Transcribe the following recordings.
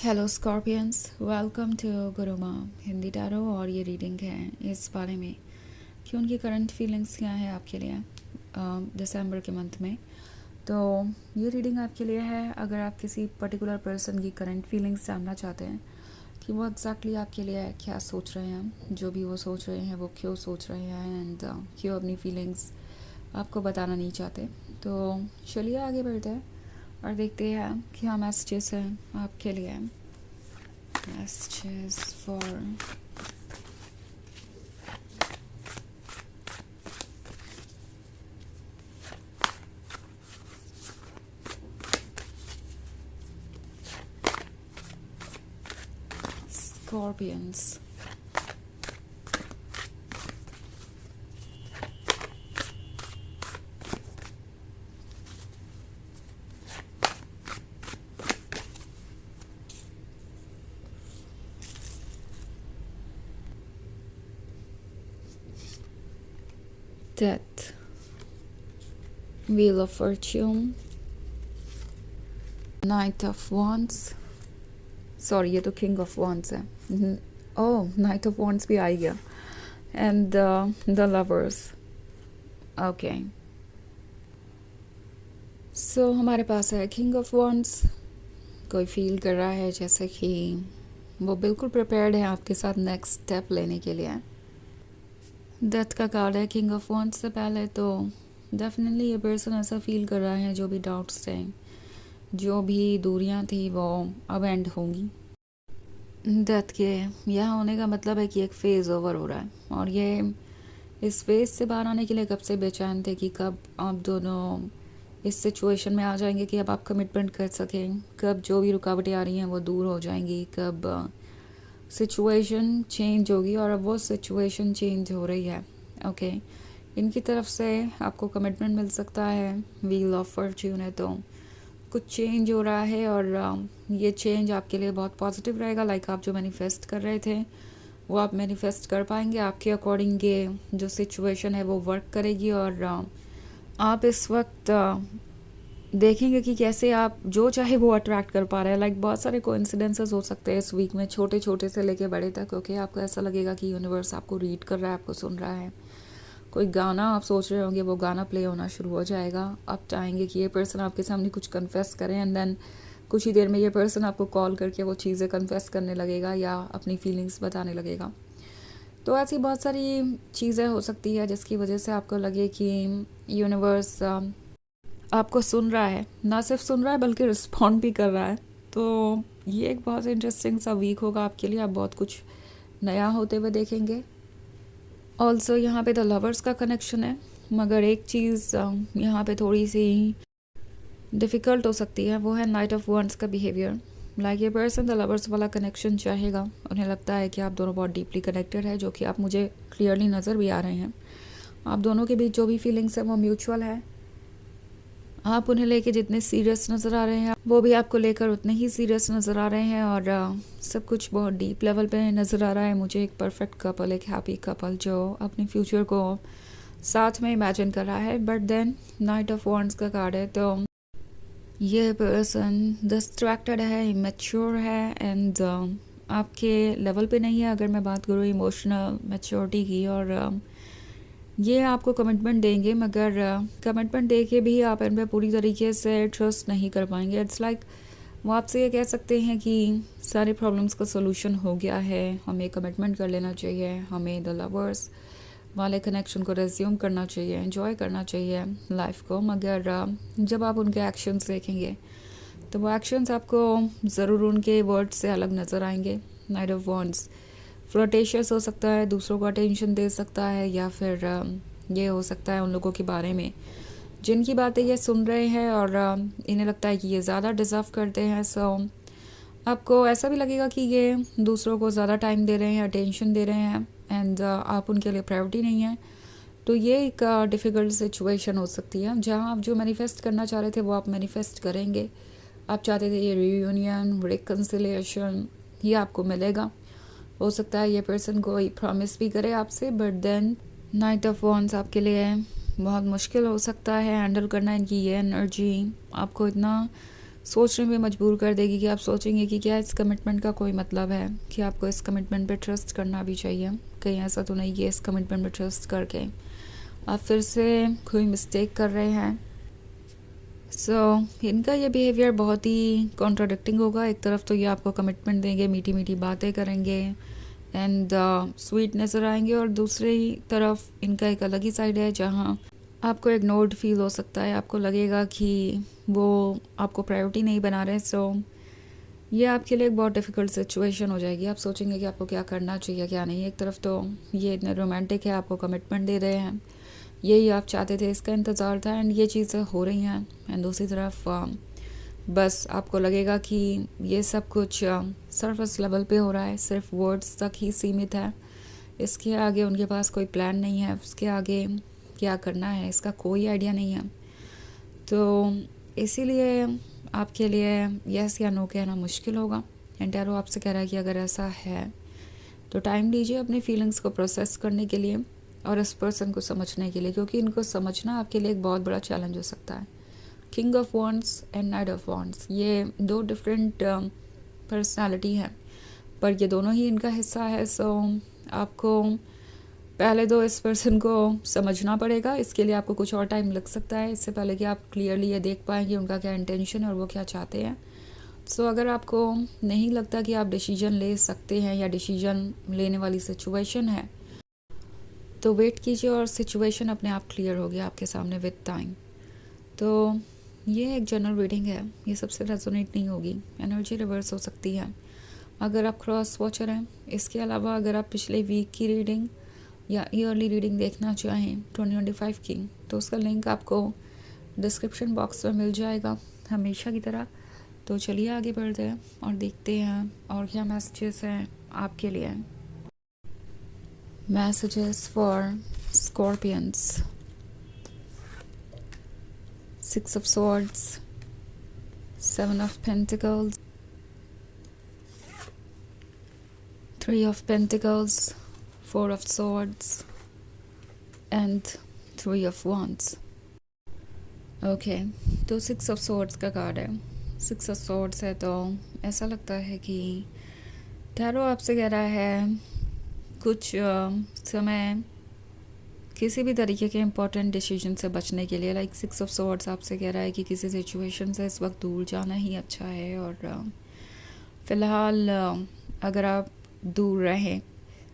Hello scorpions, welcome to Guruma Hindi tarot. और ये reading है इस बारे में कि उनकी करंट फीलिंग्स क्या है आपके लिए दिसंबर के मंथ में। तो ये रीडिंग आपके लिए है अगर आप किसी पर्टिकुलर पर्सन की करंट फीलिंग्स जानना चाहते हैं कि वो एग्जैक्टली आपके लिए क्या सोच रहे हैं, जो भी वो सोच रहे हैं वो क्यों सोच रहे हैं एंड क्यों अपनी फीलिंग्स आपको बताना नहीं चाहते। तो चलिए आगे बढ़ते हैं और देखते हैं क्या मैसेजेस हैं आपके लिए। Messages for Scorpions. Death, Wheel of Fortune, Knight of Wands, sorry ये तो किंग ऑफ वॉन्ड्स है। ओह, नाइट ऑफ वॉन्ड्स भी आ ही गया। And the lovers. ओके, सो हमारे पास है किंग ऑफ वॉन्ड्स। कोई फील कर रहा है जैसे कि वो बिल्कुल प्रिपेयर्ड है आपके साथ नेक्स्ट स्टेप लेने के लिए। डेथ का कार्ड है किंग ऑफ वॉन्ड्स से पहले, तो डेफिनेटली ये पर्सन ऐसा फील कर रहा है जो भी डाउट्स थे, जो भी दूरियां थी वो अब एंड होंगी। डेथ के यहाँ होने का मतलब है कि एक फेज़ ओवर हो रहा है और ये इस फेज़ से बाहर आने के लिए कब से बेचैन थे कि कब आप दोनों इस सिचुएशन में आ जाएंगे कि अब आप कमिटमेंट कर सकें, कब जो भी रुकावटें आ रही हैं वो दूर हो जाएंगी, कब सिचुएशन चेंज होगी। और अब वो सिचुएशन चेंज हो रही है। ओके, इनकी तरफ से आपको कमिटमेंट मिल सकता है। व्हील ऑफ फॉर्च्यून है तो कुछ चेंज हो रहा है और ये चेंज आपके लिए बहुत पॉजिटिव रहेगा। लाइक आप जो मैनिफेस्ट कर रहे थे वो आप मैनिफेस्ट कर पाएंगे। आपके अकॉर्डिंग ये जो सिचुएशन है वो वर्क करेगी और आप इस वक्त देखेंगे कि कैसे आप जो चाहे वो अट्रैक्ट कर पा रहे हैं। लाइक बहुत सारे कोइंसिडेंसेस हो सकते हैं इस वीक में, छोटे छोटे से लेके बड़े तक। ओके, आपको ऐसा लगेगा कि यूनिवर्स आपको रीड कर रहा है, आपको सुन रहा है। कोई गाना आप सोच रहे होंगे वो गाना प्ले होना शुरू हो जाएगा। आप चाहेंगे कि ये पर्सन आपके सामने कुछ कन्फेस करें एंड देन कुछ ही देर में ये पर्सन आपको कॉल करके वो चीज़ें कन्फेस करने लगेगा या अपनी फीलिंग्स बताने लगेगा। तो ऐसी बहुत सारी चीज़ें हो सकती है जिसकी वजह से आपको लगे कि यूनिवर्स आपको सुन रहा है, ना सिर्फ सुन रहा है बल्कि रिस्पॉन्ड भी कर रहा है। तो ये एक बहुत इंटरेस्टिंग सा वीक होगा आपके लिए। आप बहुत कुछ नया होते हुए देखेंगे। ऑल्सो यहाँ पे द लवर्स का कनेक्शन है, मगर एक चीज़ यहाँ पे थोड़ी सी डिफ़िकल्ट हो सकती है, वो है नाइट ऑफ वंड्स का बिहेवियर। लाइक ये पर्सन द लवर्स वाला कनेक्शन चाहेगा। उन्हें लगता है कि आप दोनों बहुत डीपली कनेक्टेड है, जो कि आप मुझे क्लियरली नज़र भी आ रहे हैं। आप दोनों के बीच जो भी फीलिंग्स है वो म्यूचुअल है। आप उन्हें लेके जितने सीरियस नज़र आ रहे हैं वो भी आपको लेकर उतने ही सीरियस नज़र आ रहे हैं और सब कुछ बहुत डीप लेवल पे नज़र आ रहा है मुझे। एक परफेक्ट कपल, एक हैप्पी कपल जो अपने फ्यूचर को साथ में इमेजिन कर रहा है। But then knight of wands का कार्ड है तो ये पर्सन डिस्ट्रैक्टेड है, इमेच्योर है एंड आपके लेवल पे नहीं है अगर मैं बात करूँ इमोशनल मैच्योरिटी की। और ये आपको कमिटमेंट देंगे, मगर कमिटमेंट दे के भी आप इन पर पूरी तरीके से ट्रस्ट नहीं कर पाएंगे। इट्स लाइक वो आपसे ये कह सकते हैं कि सारे प्रॉब्लम्स का सोल्यूशन हो गया है, हमें कमिटमेंट कर लेना चाहिए, हमें द लवर्स वाले कनेक्शन को रिज्यूम करना चाहिए, एंजॉय करना चाहिए लाइफ को। मगर जब आप उनके एक्शंस देखेंगे तो वो एक्शंस आपको ज़रूर उनके वर्ड्स से अलग नज़र आएंगे। नाइट ऑफ वॉन्ड्स फ्लर्टेशियस हो सकता है, दूसरों को अटेंशन दे सकता है, या फिर ये हो सकता है उन लोगों के बारे में जिनकी बातें ये सुन रहे हैं और इन्हें लगता है कि ये ज़्यादा डिज़र्व करते हैं। सो आपको ऐसा भी लगेगा कि ये दूसरों को ज़्यादा टाइम दे रहे हैं, अटेंशन दे रहे हैं एंड आप उनके लिए प्रायोरिटी नहीं है। तो ये एक डिफ़िकल्ट सिचुएशन हो सकती है जहाँ आप जो मैनिफेस्ट करना चाह रहे थे वो आप मैनिफेस्ट करेंगे। आप चाहते थे ये रियूनियन, रिकन्सिलिएशन, ये आपको मिलेगा। हो सकता है ये पर्सन कोई प्रॉमिस भी करे आपसे, but then knight of wands आपके लिए बहुत मुश्किल हो सकता है हैंडल करना। इनकी ये एनर्जी आपको इतना सोचने में मजबूर कर देगी कि आप सोचेंगे कि क्या इस कमिटमेंट का कोई मतलब है, कि आपको इस कमिटमेंट पे ट्रस्ट करना भी चाहिए। कहीं ऐसा तो नहीं कि इस कमिटमेंट पे ट्रस्ट करके आप फिर से कोई मिस्टेक कर रहे हैं। इनका ये बिहेवियर बहुत ही कॉन्ट्राडिक्टिंग होगा। एक तरफ तो ये आपको कमिटमेंट देंगे, मीठी मीठी बातें करेंगे एंड स्वीट नज़र आएंगे, और दूसरी तरफ इनका एक अलग ही साइड है जहाँ आपको इग्नोर्ड फील हो सकता है। आपको लगेगा कि वो आपको प्रायोरिटी नहीं बना रहे। ये आपके लिए एक बहुत डिफ़िकल्ट सिचुएशन हो जाएगी। आप सोचेंगे कि आपको क्या करना चाहिए क्या नहीं। एक तरफ तो ये इतने रोमांटिक है, आपको कमिटमेंट दे रहे हैं, यही आप चाहते थे, इसका इंतज़ार था, एंड ये चीज़ें हो रही हैं। एंड दूसरी तरफ बस आपको लगेगा कि ये सब कुछ सरफेस लेवल पे हो रहा है, सिर्फ वर्ड्स तक ही सीमित है। इसके आगे उनके पास कोई प्लान नहीं है, उसके आगे क्या करना है इसका कोई आइडिया नहीं है। तो इसीलिए आपके लिए यस या नो कहना मुश्किल होगा। एंड टैरो आपसे कह रहा है कि अगर ऐसा है तो टाइम लीजिए अपनी फीलिंग्स को प्रोसेस करने के लिए और इस पर्सन को समझने के लिए, क्योंकि इनको समझना आपके लिए एक बहुत बड़ा चैलेंज हो सकता है। King of wands and night of wands, ये दो डिफरेंट पर्सनालिटी हैं, पर ये दोनों ही इनका हिस्सा है। आपको पहले तो इस पर्सन को समझना पड़ेगा। इसके लिए आपको कुछ और टाइम लग सकता है, इससे पहले कि आप क्लियरली ये देख पाएंगे उनका क्या इंटेंशन है और वो क्या चाहते हैं। अगर आपको नहीं लगता कि आप डिसीजन ले सकते हैं या डिसीजन लेने वाली सिचुएशन है, तो वेट कीजिए और सिचुएशन अपने आप क्लियर होगी आपके सामने विद टाइम। तो ये एक जनरल रीडिंग है, ये सबसे रेजोनेट नहीं होगी, एनर्जी रिवर्स हो सकती है अगर आप क्रॉस वॉचर हैं। इसके अलावा अगर आप पिछले वीक की रीडिंग या ईयरली रीडिंग देखना चाहें 2025 की, तो उसका लिंक आपको डिस्क्रिप्शन बॉक्स में मिल जाएगा हमेशा की तरह। तो चलिए आगे बढ़ते हैं और देखते हैं और क्या मैसेजेस हैं आपके लिए। Messages for scorpions, 6 of Swords, 7 of Pentacles, 3 of Pentacles, 4 of Swords and 3 of Wands. Okay, तो 6 of Swords का कार्ड है। 6 of Swords है तो ऐसा लगता है कि टैरो आपसे कह रहा है कुछ समय किसी भी तरीके के इम्पोर्टेंट डिसीजन से बचने के लिए। लाइक 6 of Swords आपसे कह रहा है कि किसी सिचुएशन से इस वक्त दूर जाना ही अच्छा है, और फ़िलहाल अगर आप दूर रहें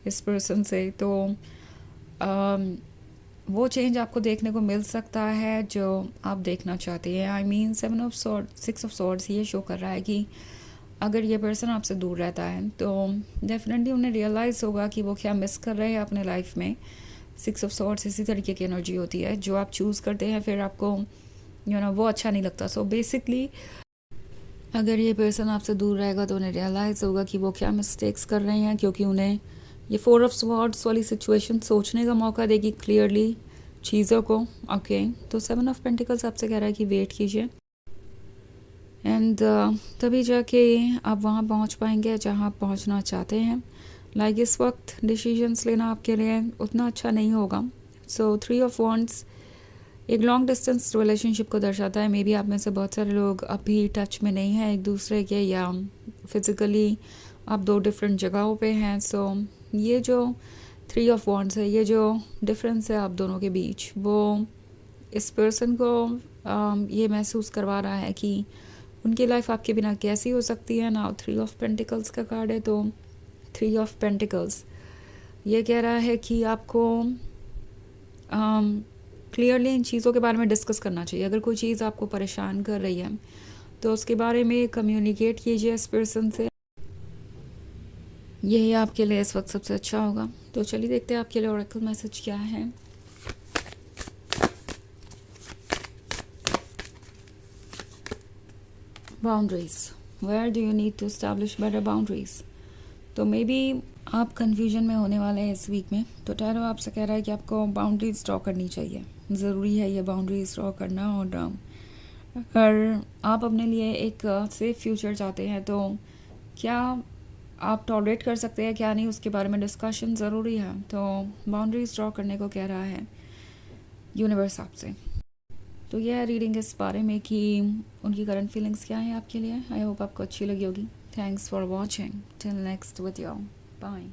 इस पर्सन से तो वो चेंज आपको देखने को मिल सकता है जो आप देखना चाहते हैं। आई मीन 6 of Swords ये शो कर रहा है कि अगर ये पर्सन आपसे दूर रहता है तो डेफिनेटली उन्हें रियलाइज़ होगा कि वो क्या मिस कर रहे हैं अपने लाइफ में। 6 of Swords इसी तरीके की एनर्जी होती है, जो आप चूज़ करते हैं फिर आपको वो अच्छा नहीं लगता। बेसिकली अगर ये पर्सन आपसे दूर रहेगा तो उन्हें रियलाइज़ होगा कि वो क्या मिस्टेक्स कर रहे हैं, क्योंकि उन्हें ये 4 of Swords वाली सिचुएशन सोचने का मौका देगी क्लियरली चीज़ों को। ओके, तो 7 of Pentacles आपसे कह रहा है कि वेट कीजिए एंड तभी जाके आप वहाँ पहुँच पाएंगे जहाँ आप पहुँचना चाहते हैं। लाइक इस वक्त डिसीजंस लेना आपके लिए उतना अच्छा नहीं होगा। 3 of Wands एक लॉन्ग डिस्टेंस रिलेशनशिप को दर्शाता है। मे बी आप में से बहुत सारे लोग अभी टच में नहीं हैं एक दूसरे के, या फिज़िकली आप दो डिफरेंट जगहों पे हैं। ये जो 3 of Wands है, ये जो डिफरेंस है आप दोनों के बीच, वो इस पर्सन को ये महसूस करवा रहा है कि उनकी लाइफ आपके बिना कैसी हो सकती है ना। 3 of Pentacles का कार्ड है, तो 3 of Pentacles ये कह रहा है कि आपको क्लियरली इन चीज़ों के बारे में डिस्कस करना चाहिए। अगर कोई चीज़ आपको परेशान कर रही है तो उसके बारे में कम्युनिकेट कीजिए इस पर्सन से, यही आपके लिए इस वक्त सबसे अच्छा होगा। तो चलिए देखते हैं आपके लिए ओरेकल मैसेज क्या है। Boundaries, where do you need to establish better boundaries. तो मे बी आप कंफ्यूजन में होने वाले हैं इस वीक में, तो टैरो आपसे कह रहा है कि आपको बाउंड्रीज ड्रॉ करनी चाहिए। ज़रूरी है ये बाउंड्रीज ड्रॉ करना, और अगर आप अपने लिए एक सेफ फ्यूचर चाहते हैं तो क्या आप टॉलरेट कर सकते हैं क्या नहीं, उसके बारे में डिस्कशन ज़रूरी है। तो बाउंड्रीज ड्रॉ करने को कह रहा है यूनिवर्स आपसे। तो यह रीडिंग इस बारे में कि उनकी करंट फीलिंग्स क्या हैं आपके लिए। आई होप आपको अच्छी लगी होगी। Thanks for watching, till next video, bye.